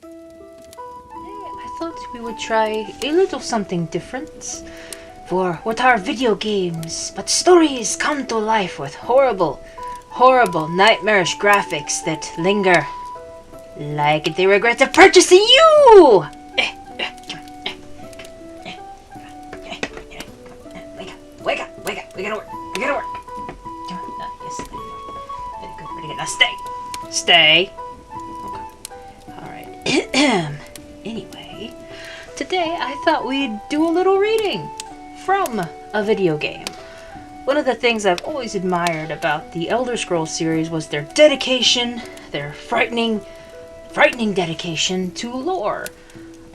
I thought we would try a little something different. For what are video games but stories come to life with horrible, nightmarish graphics that linger like the regret of purchasing you! Wake up, we gotta work. Come on, yes, very good. Now stay. Okay. Alright. Anyway, today I thought we'd do a little reading from a video game. One of the things I've always admired about the Elder Scrolls series was their dedication, their frightening dedication to lore.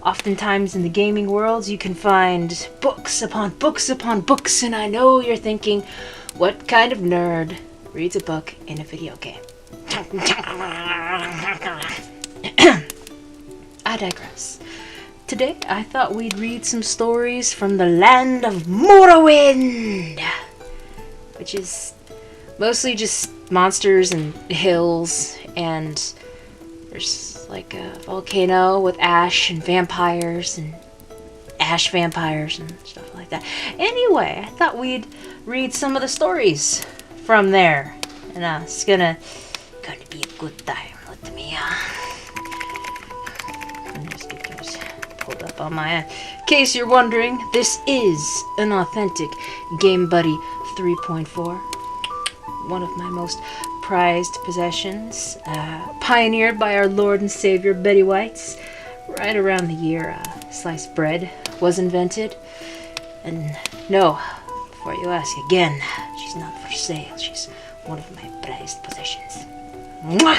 Oftentimes in the gaming worlds you can find books upon books upon books, and I know you're thinking, what kind of nerd reads a book in a video game? I digress. Today I thought we'd read some stories from the land of Morrowind, which is mostly just monsters and hills, and there's like a volcano with ash vampires and stuff like that. Anyway, I thought we'd read some of the stories from there, and it's gonna be a good time. Let me just get those pulled up on my end. In case you're wondering, this is an authentic Game Buddy 3.4. One of my most prized possessions, pioneered by our Lord and Savior Betty White's right around the year sliced bread was invented. And no, before you ask again, she's not for sale. She's one of my prized possessions. Mwah!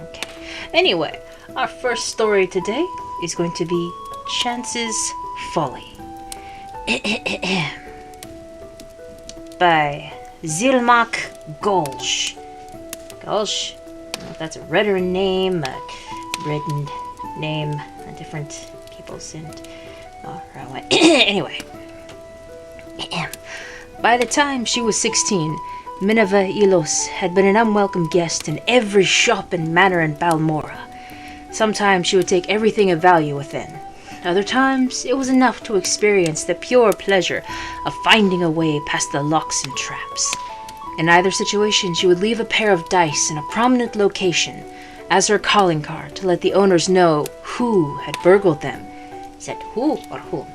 Okay. Anyway, our first story today is going to be Chance's Folly by Zilmak Golsh. Golsh? I don't know if that's a Redderin name, a written name, different people sent. Anyway. By the time she was 16, Minerva Ilos had been an unwelcome guest in every shop and manor in Balmora. Sometimes she would take everything of value within. Other times, it was enough to experience the pure pleasure of finding a way past the locks and traps. In either situation, she would leave a pair of dice in a prominent location as her calling card to let the owners know who had burgled them. Said who or whom?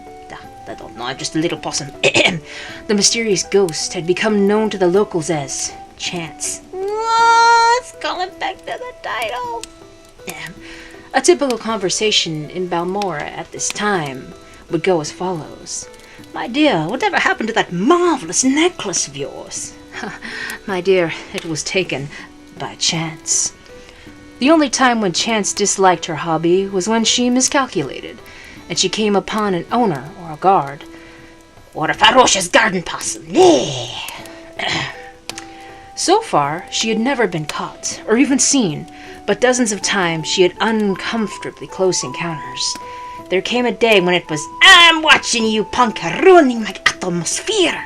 I don't know, I'm just a little possum. The mysterious ghost had become known to the locals as Chance. Let's call it back to the title. A typical conversation in Balmora at this time would go as follows. My dear, whatever happened to that marvelous necklace of yours? My dear, it was taken by Chance. The only time when Chance disliked her hobby was when she miscalculated, and she came upon an owner or a guard, or a ferocious garden possum. So far, she had never been caught, or even seen, but dozens of times she had uncomfortably close encounters. There came a day when it was, I'm watching you, punk, ruining my atmosphere.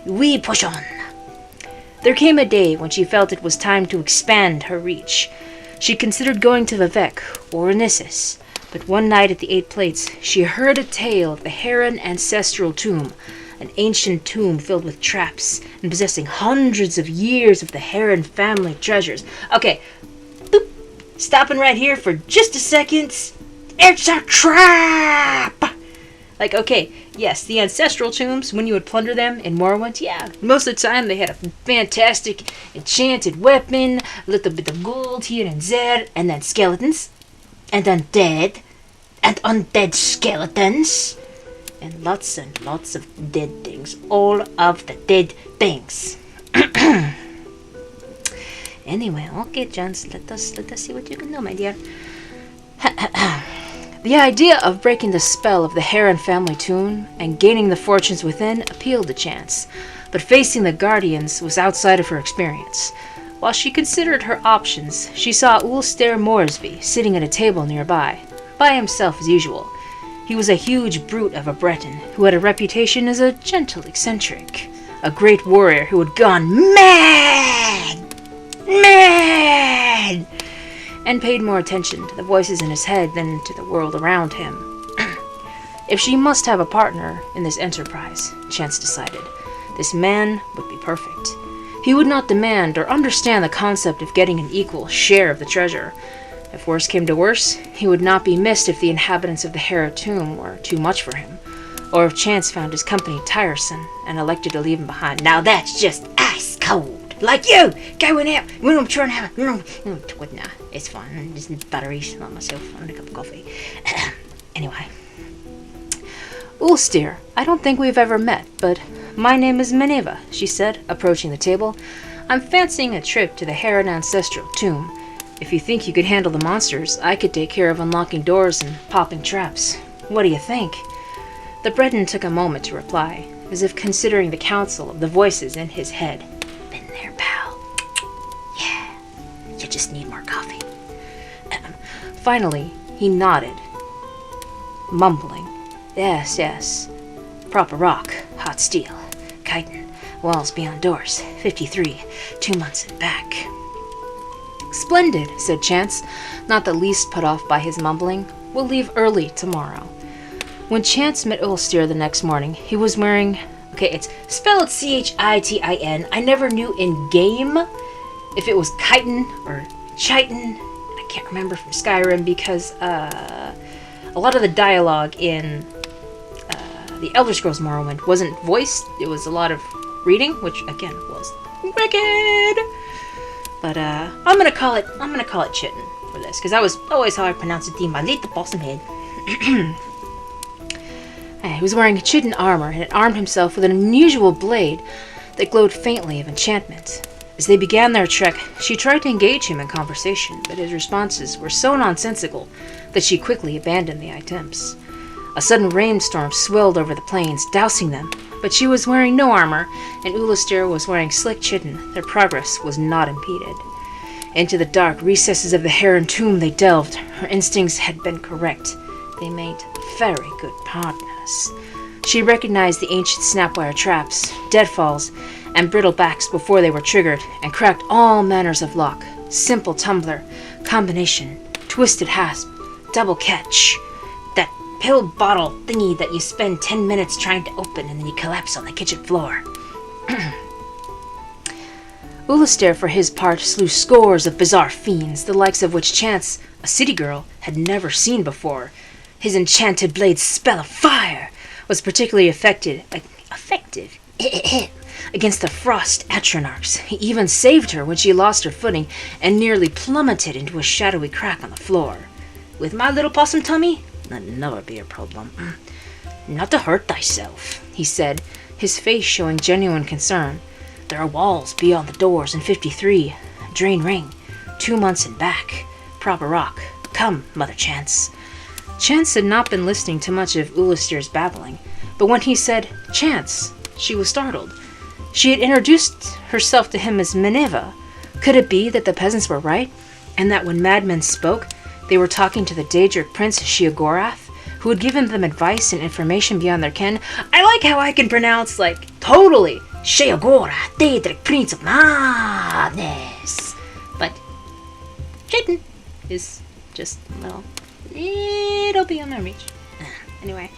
We push on. There came a day when she felt it was time to expand her reach. She considered going to Vivek or Anissis, but one night at the Eight Plates, she heard a tale of the Heron ancestral tomb, an ancient tomb filled with traps and possessing hundreds of years of the Heron family treasures. Okay, boop, stopping right here for just a second. It's a trap! Like, okay, yes, the ancestral tombs, when you would plunder them in Morrowind, yeah, most of the time they had a fantastic enchanted weapon, a little bit of gold here and there, and then skeletons, and undead, and undead skeletons, and lots of dead things. All of the dead things. Anyway, okay, Jones, let us see what you can do, my dear. The idea of breaking the spell of the Heron family tomb and gaining the fortunes within appealed to Chance, but facing the Guardians was outside of her experience. While she considered her options, she saw Ulster Moresby sitting at a table nearby, by himself as usual. He was a huge brute of a Breton who had a reputation as a gentle eccentric, a great warrior who had gone mad, and paid more attention to the voices in his head than to the world around him. If she must have a partner in this enterprise, Chance decided, this man would be perfect. He would not demand or understand the concept of getting an equal share of the treasure. If worse came to worse, he would not be missed if the inhabitants of the Hera tomb were too much for him, or if Chance found his company tiresome and elected to leave him behind. Now that's just ice cold. Like you, going out, I'm trying to have nah, it's fine. Just batteries, not myself. I want a cup of coffee. Anyway. Ulster, I don't think we've ever met, but my name is Minerva, she said, approaching the table. I'm fancying a trip to the Heron ancestral tomb. If you think you could handle the monsters, I could take care of unlocking doors and popping traps. What do you think? The Breton took a moment to reply, as if considering the counsel of the voices in his head. Been there, pal. Yeah, you just need more coffee. Finally, he nodded, mumbling. Yes, yes. Proper rock, hot steel, chitin, walls beyond doors, 53, 2 months and back. Splendid, said Chance, not the least put off by his mumbling. We'll leave early tomorrow. When Chance met Ulster the next morning, he was wearing... Okay, it's spelled Chitin. I never knew in game if it was chitin or chitin. I can't remember from Skyrim because a lot of the dialogue in the Elder Scrolls Morrowind wasn't voiced. It was a lot of reading, which again was wicked. But I'm gonna call it chitin for this because that was always how I pronounced it in my little bosom head. He was wearing chitin armor and had armed himself with an unusual blade that glowed faintly of enchantment. As they began their trek, she tried to engage him in conversation, but his responses were so nonsensical that she quickly abandoned the attempts. A sudden rainstorm swelled over the plains, dousing them, but she was wearing no armor, and Ulster was wearing slick chitin. Their progress was not impeded. Into the dark recesses of the Heron tomb they delved. Her instincts had been correct. They made very good partners. She recognized the ancient snapwire traps, deadfalls, and brittlebacks before they were triggered, and cracked all manners of lock. Simple tumbler, combination, twisted hasp, double catch. That pill bottle thingy that you spend 10 minutes trying to open and then you collapse on the kitchen floor. Ulster, for his part, slew scores of bizarre fiends, the likes of which Chance, a city girl, had never seen before. His enchanted blade's spell of fire was particularly effective against the frost atronarchs. He even saved her when she lost her footing and nearly plummeted into a shadowy crack on the floor. With my little possum tummy, that'd never be a problem. Not to hurt thyself, he said, his face showing genuine concern. There are walls beyond the doors in 53. Drain ring, 2 months and back. Proper rock. Come, Mother Chance. Chance had not been listening to much of Ulster's babbling, but when he said, Chance, she was startled. She had introduced herself to him as Minerva. Could it be that the peasants were right, and that when madmen spoke, they were talking to the Daedric Prince Sheogorath, who had given them advice and information beyond their ken? I like how I can pronounce, totally, Sheogorath, Daedric Prince of Madness. But chitin is just it'll be on their reach. Anyway.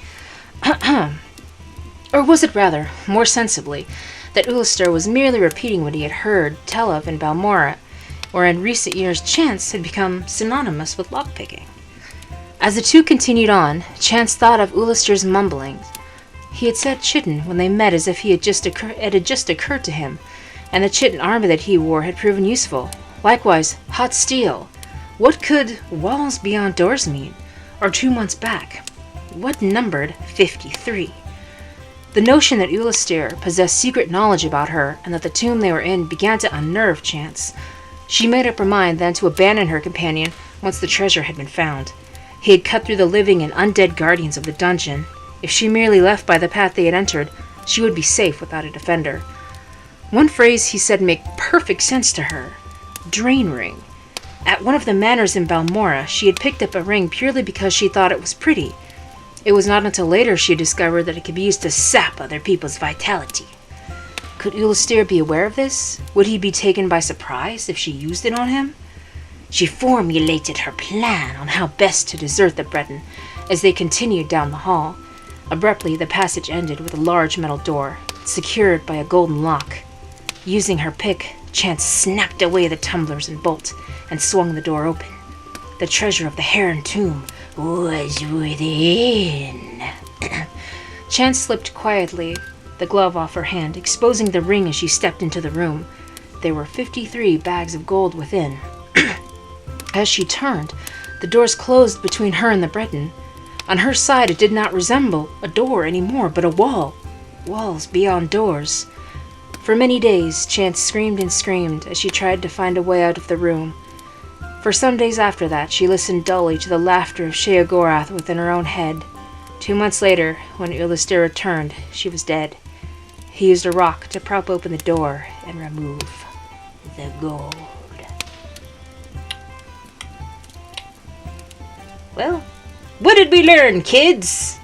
Or was it rather, more sensibly, that Ulster was merely repeating what he had heard tell of in Balmora, where in recent years Chance had become synonymous with lockpicking? As the two continued on, Chance thought of Ulster's mumblings. He had said chitin when they met as if it had just occurred to him, and the chitin armor that he wore had proven useful. Likewise, hot steel. What could walls beyond doors mean? Or 2 months back? What numbered 53? The notion that Ulster possessed secret knowledge about her and that the tomb they were in began to unnerve Chance. She made up her mind then to abandon her companion once the treasure had been found. He had cut through the living and undead guardians of the dungeon. If she merely left by the path they had entered, she would be safe without a defender. One phrase he said made perfect sense to her. Drain ring. At one of the manors in Balmora, she had picked up a ring purely because she thought it was pretty. It was not until later she discovered that it could be used to sap other people's vitality. Could Ulster be aware of this? Would he be taken by surprise if she used it on him? She formulated her plan on how best to desert the Breton as they continued down the hall. Abruptly, the passage ended with a large metal door, secured by a golden lock. Using her pick, Chance snapped away the tumblers and bolt and swung the door open. The treasure of the Heron Tomb was within. Chance slipped quietly the glove off her hand, exposing the ring as she stepped into the room. There were 53 bags of gold within. As she turned, the doors closed between her and the Breton. On her side, it did not resemble a door anymore, but a wall. Walls beyond doors. For many days, Chance screamed and screamed as she tried to find a way out of the room. For some days after that, she listened dully to the laughter of Sheogorath within her own head. 2 months later, when Ulistir returned, she was dead. He used a rock to prop open the door and remove the gold. Well, what did we learn, kids?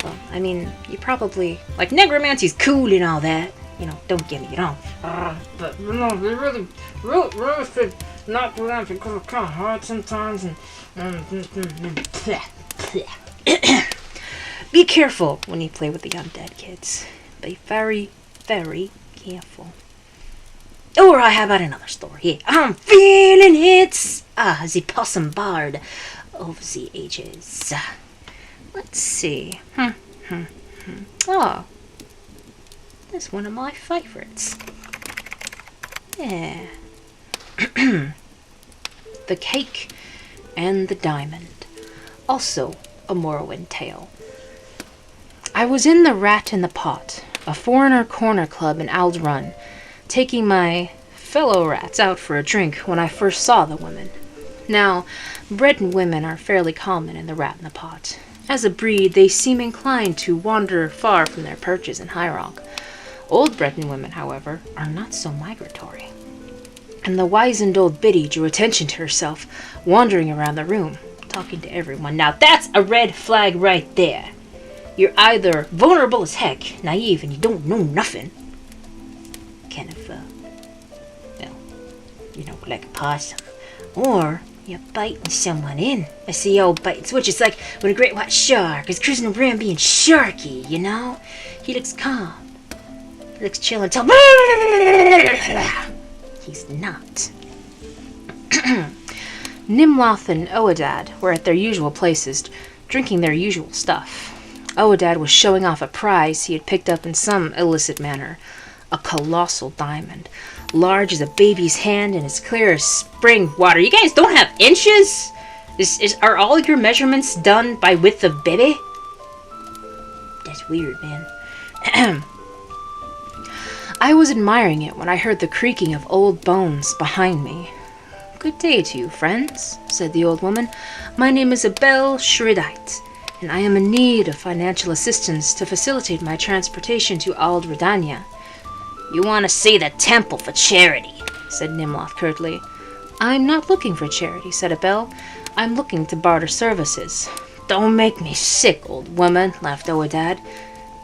Well, I mean, you probably... Like, necromancy's cool and all that. You know, don't get me wrong. But, you know, they really should not do that because it's kind of hard sometimes Be careful when you play with the undead, kids. Be very, very careful. Or how about another story? Yeah, I'm feeling it! The possum bard of the ages. Let's see. Oh, that's one of my favorites. Yeah. The Cake and the Diamond. Also a Morrowind tale. I was in the Rat in the Pot, a foreigner corner club in Aldrun, taking my fellow rats out for a drink when I first saw the women. Now, Breton women are fairly common in the Rat in the Pot. As a breed, they seem inclined to wander far from their perches in High Rock. Old Breton women, however, are not so migratory. And the wizened old biddy drew attention to herself, wandering around the room, talking to everyone. Now that's a red flag right there. You're either vulnerable as heck, naive, and you don't know nothing. Kind of, like a possum. Or you're biting someone in. I see old bites, which is like when a great white shark is cruising around being sharky, you know? He looks calm. He looks chill until... He's not. Nimloth and Oedad were at their usual places, drinking their usual stuff. Oedad was showing off a prize he had picked up in some illicit manner. A colossal diamond, large as a baby's hand and as clear as spring water. You guys don't have inches? Are all your measurements done by width of baby? That's weird, man. I was admiring it when I heard the creaking of old bones behind me. "Good day to you, friends," said the old woman. "My name is Abel Shridite, and I am in need of financial assistance to facilitate my transportation to Ald Redania." "You want to see the temple for charity," said Nimloth curtly. "I'm not looking for charity," said Abel. "I'm looking to barter services." "Don't make me sick, old woman," laughed Oedad.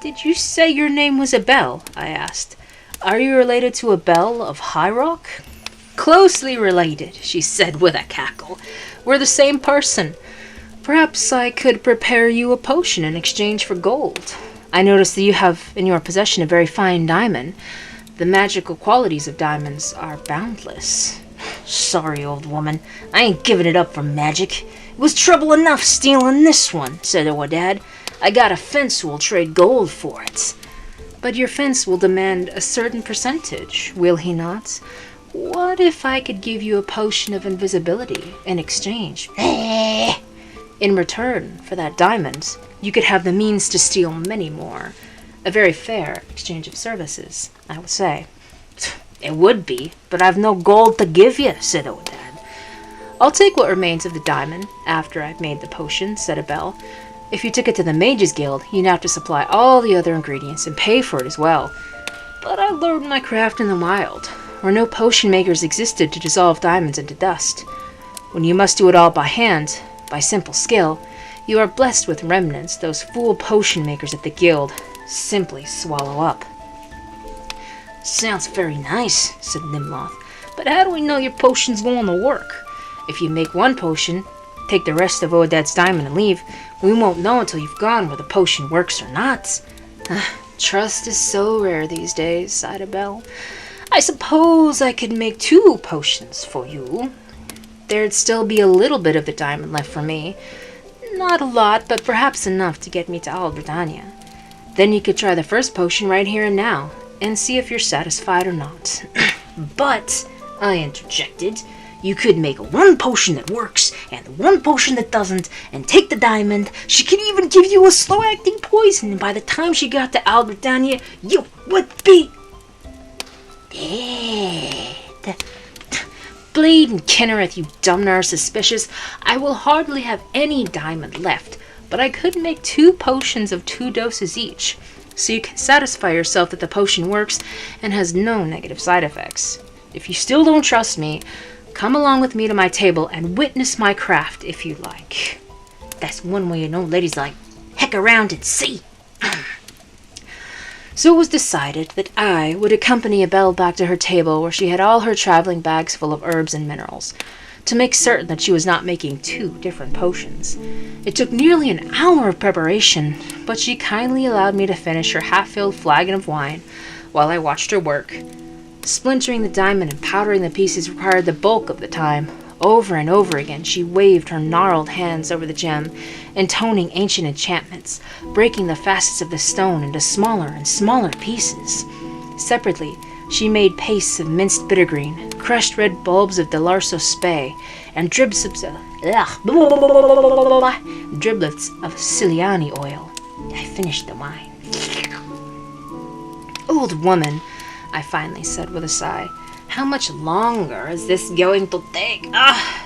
"Did you say your name was Abel?" I asked. "Are you related to Abel of High Rock?" "Closely related," she said with a cackle. "We're the same person. Perhaps I could prepare you a potion in exchange for gold. I notice that you have in your possession a very fine diamond. The magical qualities of diamonds are boundless." "Sorry, old woman. I ain't giving it up for magic. It was trouble enough stealing this one," said Oedad. "I got a fence who will trade gold for it." "But your fence will demand a certain percentage, will he not? What if I could give you a potion of invisibility in exchange?" "In return for that diamond, you could have the means to steal many more. A very fair exchange of services, I would say." "It would be, but I've no gold to give you," said Oedad. "I'll take what remains of the diamond after I've made the potion," said Abel. "If you took it to the Mages Guild, you'd have to supply all the other ingredients and pay for it as well. But I learned my craft in the wild, where no potion makers existed to dissolve diamonds into dust. When you must do it all by hand, by simple skill, you are blessed with remnants those fool potion makers at the guild simply swallow up." "Sounds very nice," said Nimloth. But how do we know your potion's going to work? If you make one potion, take the rest of Odette's diamond and leave, we won't know until you've gone whether the potion works or not. Trust is so rare these days, sighed Abel. I suppose I could make 2 potions for you. There'd still be a little bit of the diamond left for me. Not a lot, but perhaps enough to get me to Albritannia. Then you could try the first potion right here and now, and see if you're satisfied or not. But, I interjected, you could make 1 potion that works, and 1 potion that doesn't, and take the diamond. She could even give you a slow-acting poison, and by the time she got to Albritannia, you would be dead. Bleeding Kinnereth, you dumb suspicious. I will hardly have any diamond left, but I could make 2 potions of 2 doses each, so you can satisfy yourself that the potion works and has no negative side effects. If you still don't trust me, come along with me to my table and witness my craft if you like. That's one way you know ladies like heck around and see. So it was decided that I would accompany Abel back to her table where she had all her traveling bags full of herbs and minerals, to make certain that she was not making 2 different potions. It took nearly an hour of preparation, but she kindly allowed me to finish her half-filled flagon of wine while I watched her work. Splintering the diamond and powdering the pieces required the bulk of the time. Over and over again she waved her gnarled hands over the gem, intoning ancient enchantments, breaking the facets of the stone into smaller and smaller pieces. Separately, she made pastes of minced bittergreen, crushed red bulbs of Delarso spay, and driblets of Siciliani oil. I finished the wine. Old woman, I finally said with a sigh, how much longer is this going to take?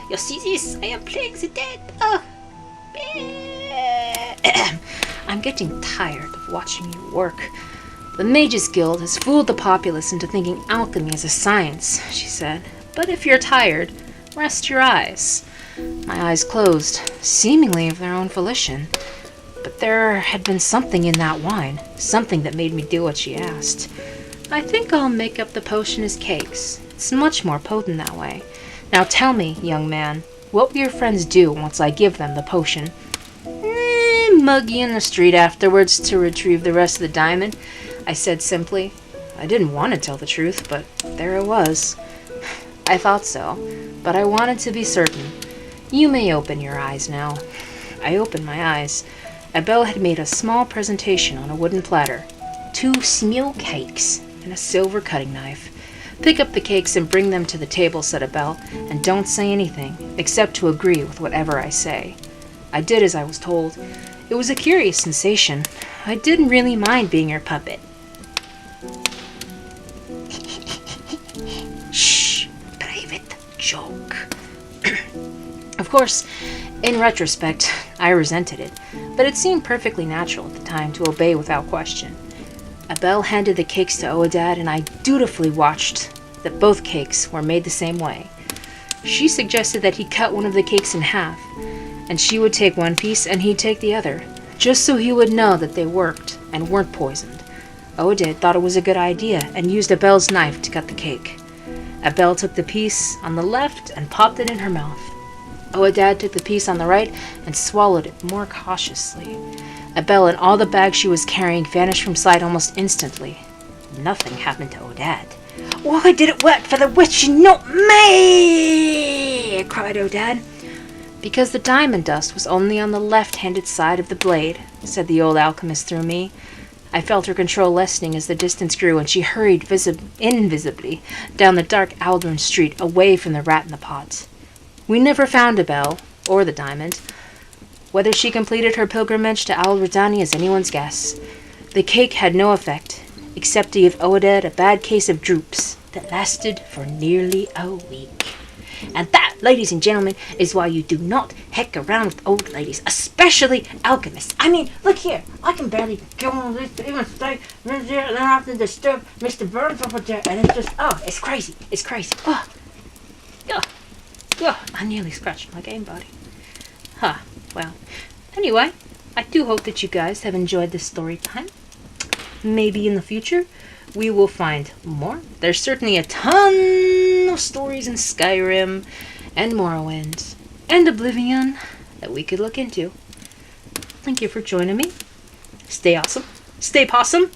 You see this? I am playing the dead. I'm getting tired of watching you work. The Mages Guild has fooled the populace into thinking alchemy is a science, she said. But if you're tired, rest your eyes. My eyes closed, seemingly of their own volition. But there had been something in that wine, something that made me do what she asked. I think I'll make up the potion as cakes. It's much more potent that way. Now tell me, young man, what will your friends do once I give them the potion? Mug you in the street afterwards to retrieve the rest of the diamond, I said simply. I didn't want to tell the truth, but there it was. I thought so, but I wanted to be certain. You may open your eyes now. I opened my eyes. Abel had made a small presentation on a wooden platter. 2 small cakes and a silver cutting knife. Pick up the cakes and bring them to the table, said Abel, and don't say anything, except to agree with whatever I say. I did as I was told. It was a curious sensation. I didn't really mind being your puppet. Shh, private joke. Of course, in retrospect, I resented it, but it seemed perfectly natural at the time to obey without question. Abel handed the cakes to Odette, and I dutifully watched that both cakes were made the same way. She suggested that he cut one of the cakes in half, and she would take one piece and he'd take the other, just so he would know that they worked and weren't poisoned. Odette thought it was a good idea and used Abel's knife to cut the cake. Abel took the piece on the left and popped it in her mouth. Odette took the piece on the right and swallowed it more cautiously. Abel and all the bags she was carrying vanished from sight almost instantly. Nothing happened to Odette. Why did it work for the witch and not me? Cried Odette. Because the diamond dust was only on the left-handed side of the blade, said the old alchemist through me. I felt her control lessening as the distance grew, and she hurried invisibly down the dark Aldern street away from the rat in the pot. We never found Abel, or the diamond. Whether she completed her pilgrimage to Albritannia is anyone's guess. The cake had no effect, except to give Odette a bad case of droops that lasted for nearly a week. And that, ladies and gentlemen, is why you do not heck around with old ladies, especially alchemists. I mean, look here, I can barely go on this to even stay right there, and then I have to disturb Mr. Burns over there, and it's just, it's crazy, it's crazy. I nearly scratched my game body. Well, anyway, I do hope that you guys have enjoyed this story time. Maybe in the future we will find more. There's certainly a ton additional stories in Skyrim and Morrowind and Oblivion that we could look into. Thank you for joining me. Stay awesome. Stay possum.